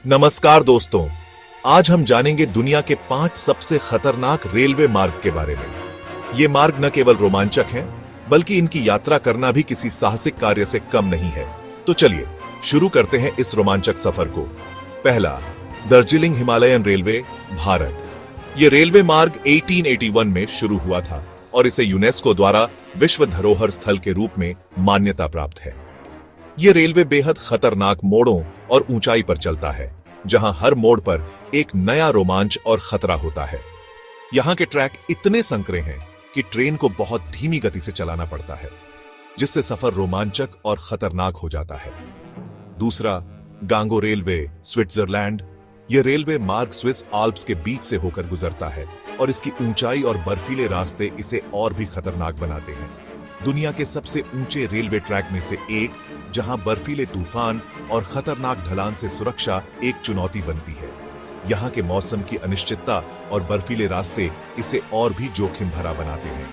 नमस्कार दोस्तों, आज हम जानेंगे दुनिया के 5 सबसे खतरनाक रेलवे मार्ग के बारे में। ये मार्ग न केवल रोमांचक हैं, बल्कि इनकी यात्रा करना भी किसी साहसिक कार्य से कम नहीं है। तो चलिए शुरू करते हैं इस रोमांचक सफर को। पहला, दार्जिलिंग हिमालयन रेलवे, भारत। ये रेलवे मार्ग 1881 में शुरू हुआ था और इसे यूनेस्को द्वारा विश्व धरोहर स्थल के रूप में मान्यता प्राप्त है। ये रेलवे बेहद खतरनाक मोड़ों और ऊंचाई पर चलता है, जहां हर मोड़ पर एक नया रोमांच और खतरा होता है। यहां के ट्रैक इतने संकरे हैं कि ट्रेन को बहुत धीमी गति से चलाना पड़ता है, जिससे सफर रोमांचक और खतरनाक हो जाता है। दूसरा, गांगो रेलवे, स्विट्जरलैंड। यह रेलवे मार्ग स्विस आल्प्स के बीच से होकर गुजरता है और इसकी ऊंचाई और बर्फीले रास्ते इसे और भी खतरनाक बनाते हैं। दुनिया के सबसे ऊंचे रेलवे ट्रैक में से एक, जहां बर्फीले तूफान और खतरनाक ढलान से सुरक्षा एक चुनौती बनती है। यहाँ के मौसम की अनिश्चितता और बर्फीले रास्ते इसे और भी जोखिम भरा बनाते हैं।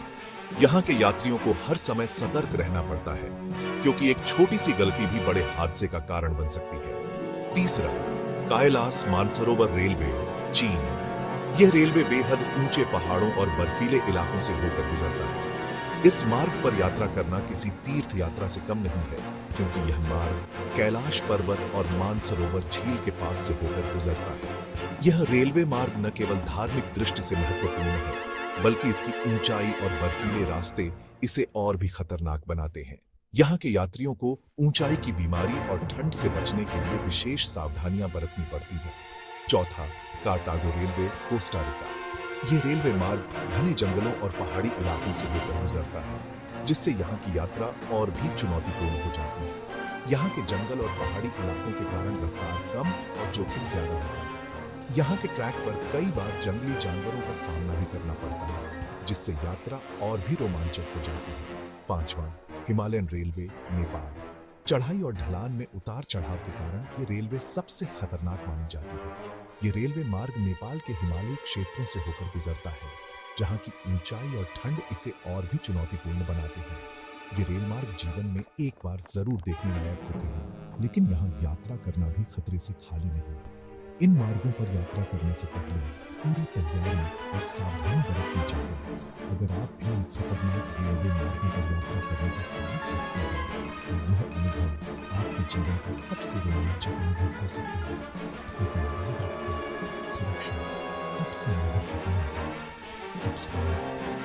यहाँ के यात्रियों को हर समय सतर्क रहना पड़ता है, क्योंकि एक छोटी सी गलती भी बड़े हादसे का कारण बन सकती है। तीसरा, कैलाश मानसरोवर रेलवे, चीन। यह रेलवे बेहद ऊंचे पहाड़ों और बर्फीले इलाकों से होकर गुजरता है। इस मार्ग पर यात्रा करना किसी तीर्थ यात्रा से कम नहीं है, क्योंकि यह मार्ग कैलाश पर्वत और मानसरोवर झील के पास से होकर गुजरता है। यह रेलवे मार्ग न केवल धार्मिक दृष्टि से महत्वपूर्ण है, बल्कि इसकी ऊंचाई और बर्फीले रास्ते इसे और भी खतरनाक बनाते हैं। यहाँ के यात्रियों को ऊंचाई की बीमारी और ठंड से बचने के लिए विशेष सावधानियां बरतनी पड़ती है। चौथा, कार्टागो रेलवे, कोस्टा रिका। यह रेलवे मार्ग घने जंगलों और पहाड़ी इलाकों से होकर गुजरता है, जिससे यहाँ की यात्रा और भी चुनौतीपूर्ण हो जाती है। यहाँ के जंगल और पहाड़ी इलाकों के कारण रफ्तार कम और जोखिम ज्यादा होता है। यहाँ के ट्रैक पर कई बार जंगली जानवरों का सामना भी करना पड़ता है, जिससे यात्रा और भी रोमांचक हो जाती है। पांचवा, हिमालयन रेलवे, नेपाल। चढ़ाई और ढलान में उतार चढ़ाव के कारण ये रेलवे सबसे खतरनाक मानी जाती है। ये रेलवे मार्ग नेपाल के हिमालयी क्षेत्रों से होकर गुजरता है, जहां की ऊंचाई और ठंड इसे और भी चुनौतीपूर्ण बनाते हैं। ये रेल मार्ग जीवन में एक बार जरूर देखने लायक होते हैं, लेकिन यहाँ यात्रा करना भी खतरे से खाली नहीं। इन मार्गों पर यात्रा करने से पहले पूरी तैयारी और सावधानी बरतनी चाहिए। अगर आप भी इन खतरनाक रेलवे मार्गों पर यात्रा करने का साहस रखते हैं, तो यह अनुभव आपके जीवन का सबसे रोमांचक अनुभव हो सकता है। लेकिन याद रखिए, सुरक्षा सबसे महत्वपूर्ण है। सब्सक्राइब